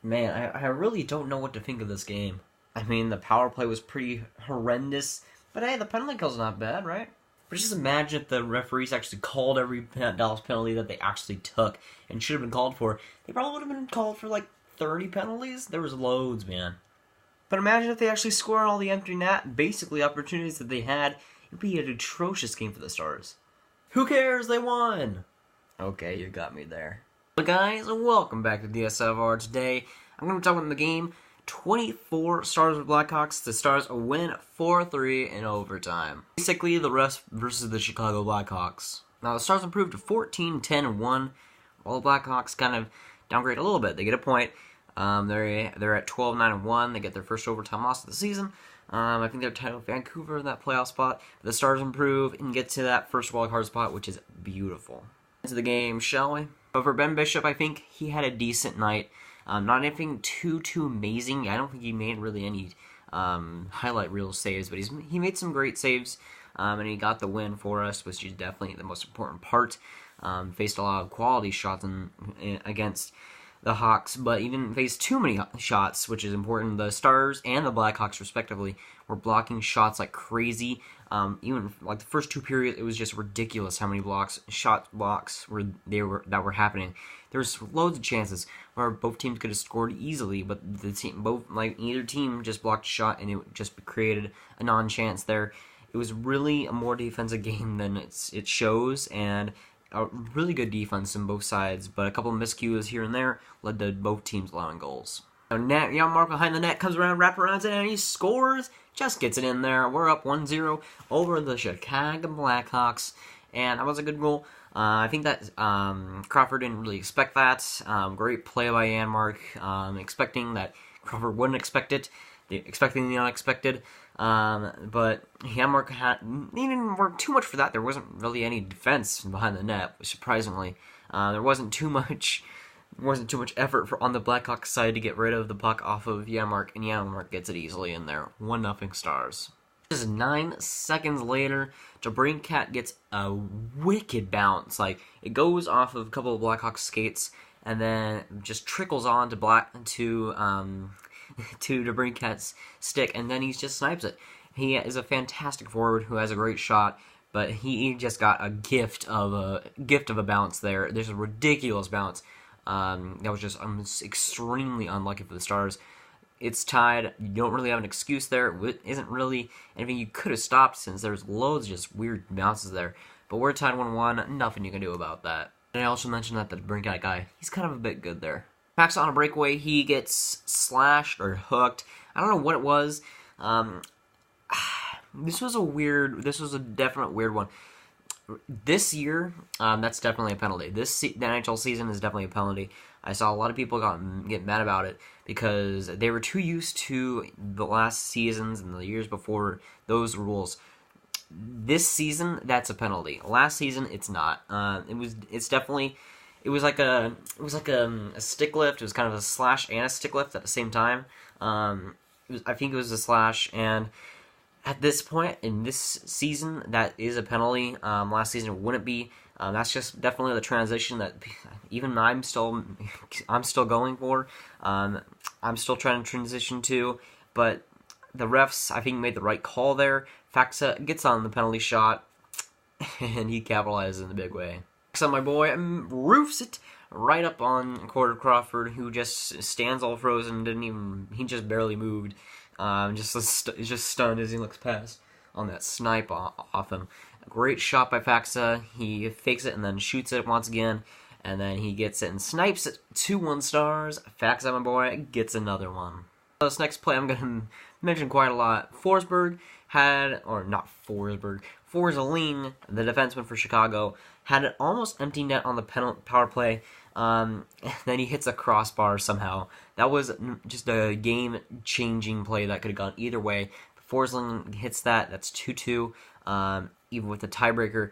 Man, I really don't know what to think of this game. I mean, the power play was pretty horrendous, but hey, the penalty kill's not bad, right? But just imagine if the referees actually called every Dallas penalty that they actually took and should have been called for. They probably would have been called for like 30 penalties. There was loads, man. But imagine if they actually score on all the empty net, basically opportunities that they had. It'd be an atrocious game for the Stars. Who cares? They won! Okay, you got me there. But guys, welcome back to DSFR. Today, I'm going to be talking about the game. 24 Stars with Blackhawks. The Stars win 4-3 in overtime. Basically, the rest versus the Chicago Blackhawks. Now, the Stars improved to 14-10-1, while the Blackhawks kind of downgrade a little bit. They get a point. They're at 12-9-1. They get their first overtime loss of the season. I think they're tied with Vancouver in that playoff spot. The Stars improve and get to that first wildcard spot, which is beautiful. Into the game, shall we? But for Ben Bishop, I think he had a decent night. Not anything too amazing. I don't think he made really any highlight reel saves, but he made some great saves, and he got the win for us, which is definitely the most important part. Faced a lot of quality shots against the Hawks, but he didn't face too many shots, which is important. The Stars and the Blackhawks, respectively, were blocking shots like crazy. Even like the first two periods, it was just ridiculous how many shot blocks that were happening. There was loads of chances where both teams could have scored easily, but either team just blocked a shot and it just created a non-chance there. It was really a more defensive game than it shows, and a really good defense on both sides, but a couple of miscues here and there led to both teams allowing goals. Now, Mark behind the net comes around, wraparounds it, and he scores. Just gets it in there. We're up 1-0 over the Chicago Blackhawks, and that was a good goal. I think that Crawford didn't really expect that. Great play by Janmark, expecting that Crawford wouldn't expect it, expecting the unexpected. But Janmark he didn't work too much for that. There wasn't really any defense behind the net, surprisingly. There wasn't too much effort on the Blackhawks side to get rid of the puck off of Janmark, and Janmark gets it easily in there. 1-0 Stars. Just 9 seconds later, DeBrincat gets a wicked bounce. Like, it goes off of a couple of Blackhawks skates, and then just trickles on to DeBrincat's stick, and then he just snipes it. He is a fantastic forward who has a great shot, but he just got a gift of a bounce there. There's a ridiculous bounce. That was just extremely unlucky for the Stars. It's tied. You don't really have an excuse there. It isn't really anything you could have stopped since there's loads of just weird bounces there. But we're tied 1-1. Nothing you can do about that. And I also mentioned that the Brinkat guy, he's kind of a bit good there. Max on a breakaway, he gets slashed or hooked. I don't know what it was. This was a definite weird one. This year, that's definitely a penalty. The NHL season is definitely a penalty. I saw a lot of people get mad about it because they were too used to the last seasons and the years before those rules. This season, that's a penalty. Last season, it's not. It was like a stick lift. It was kind of a slash and a stick lift at the same time. I think it was a slash, and at this point in this season, that is a penalty. Last season it wouldn't be. That's just definitely the transition that even I'm still going for. I'm still trying to transition to, but the refs, I think, made the right call there. Faxa gets on the penalty shot, and he capitalizes in a big way. So my boy roofs it right up on Corey Crawford, who just stands all frozen. He just barely moved. Just stunned as he looks past on that snipe off him. A great shot by Faxa. He fakes it and then shoots it once again, and then he gets it and snipes it. 2-1 Stars. Faxa, my boy, gets another one. This next play I'm going to mention quite a lot. Forsberg, the defenseman for Chicago, had an almost empty net on the power play. Then he hits a crossbar somehow. That was just a game-changing play that could have gone either way. Forsling hits that. That's 2-2. Even with the tiebreaker,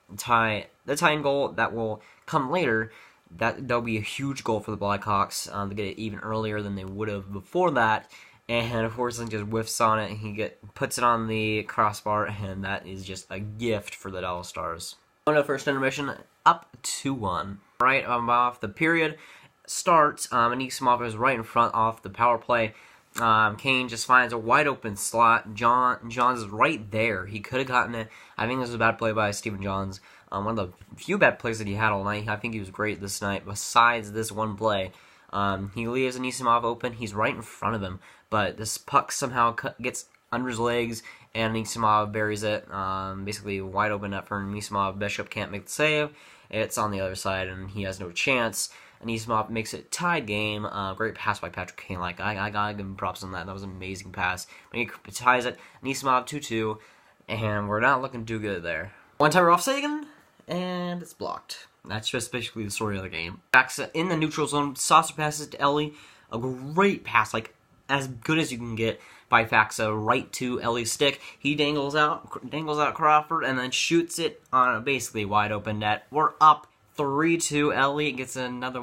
the tying goal that will come later, that'll be a huge goal for the Blackhawks to get it even earlier than they would have before that. And Forsling just whiffs on it, and he puts it on the crossbar, and that is just a gift for the Dallas Stars. On the first intermission, up 2-1. Right off the period, starts, Anisimov is right in front off the power play. Kane just finds a wide open slot. Johns is right there. He could have gotten it. I think this was a bad play by Stephen Johns. One of the few bad plays that he had all night. I think he was great this night, besides this one play. He leaves Anisimov open. He's right in front of him, but this puck somehow gets under his legs, and Anisimov buries it. Basically, wide open net for Anisimov. Bishop can't make the save. It's on the other side, and he has no chance. Anisimov makes it tied game. Great pass by Patrick Kane. Like, I gotta give him props on that. That was an amazing pass. But he ties it. Anisimov 2-2, and we're not looking too good there. One time we're off Sagan, and it's blocked. That's just basically the story of the game. Faksa in the neutral zone. Saucer passes to Ellie. A great pass, like as good as you can get by Faksa, right to Ellie's stick. He dangles out Crawford, and then shoots it on a basically wide open net. We're up 3-2. Ellie gets another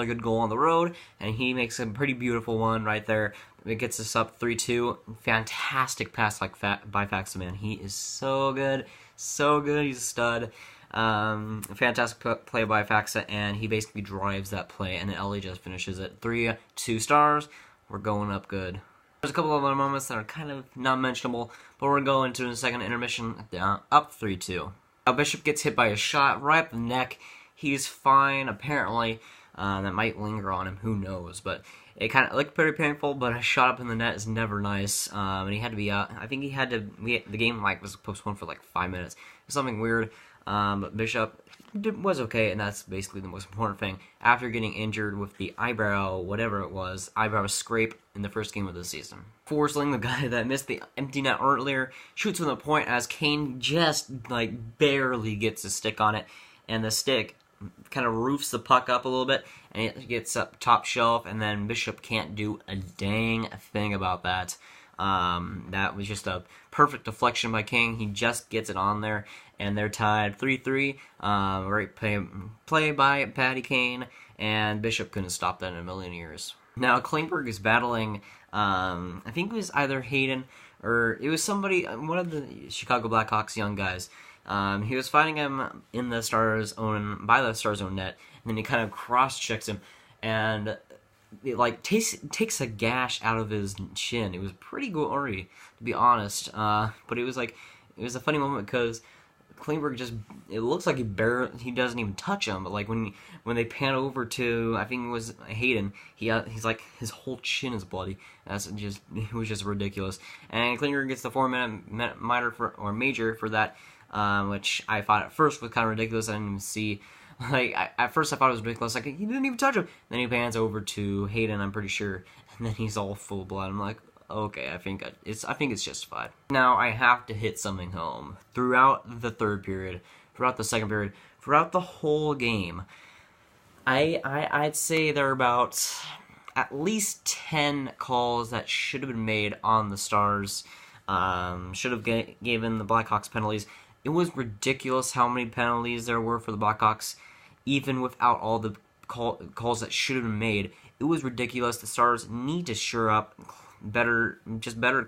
good goal on the road, and he makes a pretty beautiful one right there. It gets us up 3-2. Fantastic pass by Faksa, man. He is so good. So good. He's a stud. Fantastic play by Faksa, and he basically drives that play, and then Ellie just finishes it. 3-2 stars. We're going up good. There's a couple of other moments that are kind of non-mentionable, but we're going to the second intermission, up 3-2. Now Bishop gets hit by a shot right up the neck. He's fine, apparently. That might linger on him, who knows, but it kind of looked pretty painful, but a shot up in the net is never nice, and he had to be out. I think the game was postponed for like 5 minutes. It was something weird, but Bishop was okay, and that's basically the most important thing. After getting injured with the eyebrow, whatever it was, eyebrow scrape in the first game of the season. Forsling, the guy that missed the empty net earlier, shoots from the point as Kane just, like, barely gets a stick on it, and the stick kind of roofs the puck up a little bit, and it gets up top shelf, and then Bishop can't do a dang thing about that. That was just a perfect deflection by King. He just gets it on there, and they're tied 3-3. Great play by Patty Kane, and Bishop couldn't stop that in a million years. Now, Klingberg is battling, I think it was either Hayden, or it was somebody, one of the Chicago Blackhawks young guys. He was fighting him in the by the Stars' own net, and then he kind of cross-checks him, and it like takes a gash out of his chin. It was pretty gory, to be honest. But it was a funny moment because Klingberg it looks like he doesn't even touch him. But like when they pan over to, I think it was Hayden, he's like his whole chin is bloody. It was just ridiculous. And Klingberg gets the 4-minute major for that, which I thought at first was kind of ridiculous. I didn't even see. At first I thought it was ridiculous. Like, he didn't even touch him. Then he pans over to Hayden, I'm pretty sure, and then he's all full of blood. I'm like, okay, I think it's justified. Now I have to hit something home. Throughout the third period, throughout the second period, throughout the whole game, I'd say there are about at least 10 calls that should have been made on the Stars. Should have given the Blackhawks penalties. It was ridiculous how many penalties there were for the Blackhawks, even without all the calls that should have been made. It was ridiculous. The Stars need to shore up better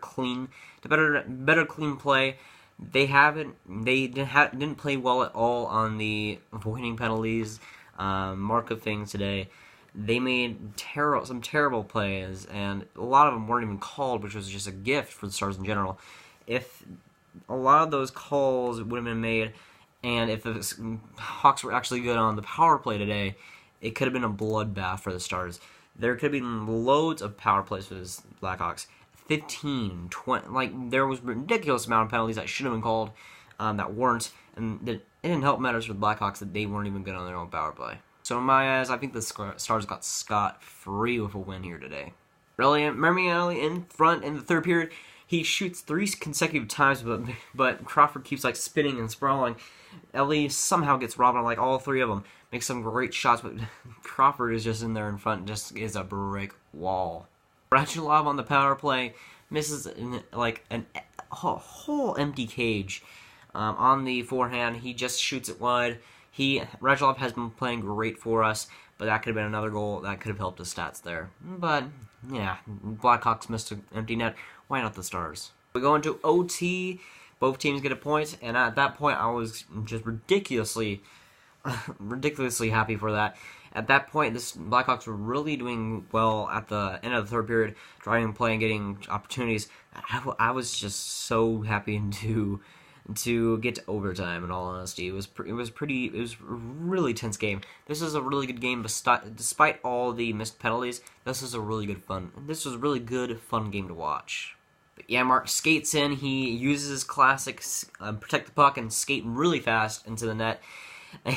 clean play. They didn't play well at all on the avoiding penalties mark of things today. They made some terrible plays, and a lot of them weren't even called, which was just a gift for the Stars in general. If a lot of those calls would have been made, and if the Hawks were actually good on the power play today, it could have been a bloodbath for the Stars. There could have been loads of power plays for the Blackhawks. 15, 20, like, there was a ridiculous amount of penalties that should have been called that weren't, and it didn't help matters for the Blackhawks that they weren't even good on their own power play. So in my eyes, I think the Stars got scot-free with a win here today. Marmielli in front in the third period. He shoots 3 consecutive times, but Crawford keeps like spinning and sprawling. Ellie somehow gets robbed on like all 3 of them. Makes some great shots, but Crawford is just in there in front, just is a brick wall. Radulov on the power play misses like a whole empty cage on the forehand. He just shoots it wide. Radulov has been playing great for us, but that could have been another goal that could have helped his stats there. But yeah, Blackhawks missed an empty net. Why not the Stars? We go into OT. Both teams get a point, and at that point, I was just ridiculously happy for that. At that point, this Blackhawks were really doing well at the end of the third period, driving play and getting opportunities. I was just so happy to get to overtime. In all honesty, it was a really tense game. This is a really good game, despite all the missed penalties. This was a really good fun game to watch. But Janmark skates in. He uses his classic protect the puck and skate really fast into the net.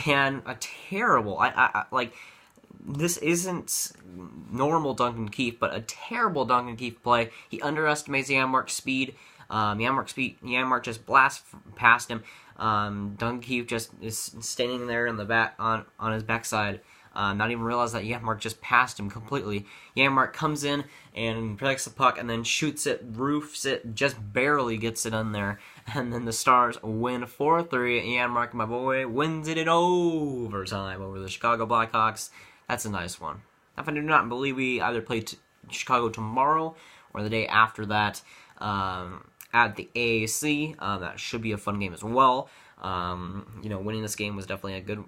And a terrible, like, this isn't normal Duncan Keith, but a terrible Duncan Keith play. He underestimates Janmark's speed. Janmark just blasts past him. Duncan Keith just is standing there in the back on his backside, not even realize that Janmark just passed him completely. Janmark comes in and protects the puck and then shoots it, roofs it, just barely gets it in there. And then the Stars win 4-3. Janmark, my boy, wins it in overtime over the Chicago Blackhawks. That's a nice one. If I do not believe we either play Chicago tomorrow or the day after that at the AAC. That should be a fun game as well. Winning this game was definitely a good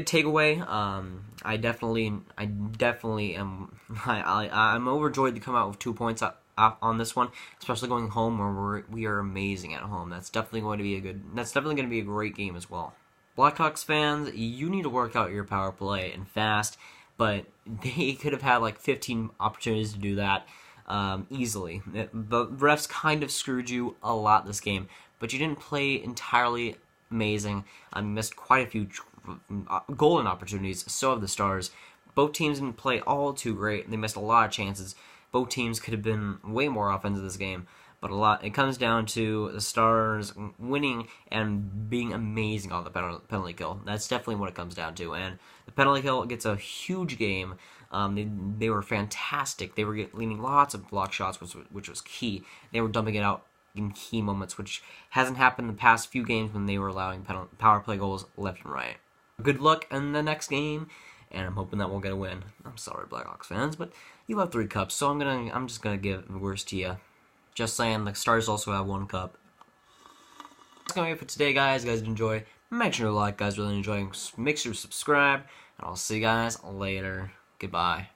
takeaway. I'm overjoyed to come out with 2 points on this one, especially going home where we are amazing at home. That's definitely going to be a great game as well. Blackhawks fans, you need to work out your power play and fast, but they could have had like 15 opportunities to do that easily. The refs kind of screwed you a lot this game, but you didn't play entirely amazing. Missed quite a few golden opportunities, so have the Stars. Both teams didn't play all too great. They missed a lot of chances. Both teams could have been way more offensive this game, but it comes down to the Stars winning and being amazing on the penalty kill. That's definitely what it comes down to, and the penalty kill gets a huge game. They were fantastic. They were leading lots of block shots, which was key. They were dumping it out in key moments, which hasn't happened in the past few games when they were allowing power play goals left and right. Good luck in the next game, and I'm hoping that we'll get a win. I'm sorry, Blackhawks fans, but you have 3 cups, so I'm just gonna give the worst to you. Just saying, the Stars also have 1 cup. That's gonna be it for today, guys. You guys enjoy. Make sure to like, guys. Really enjoying. Make sure to subscribe, and I'll see you guys later. Goodbye.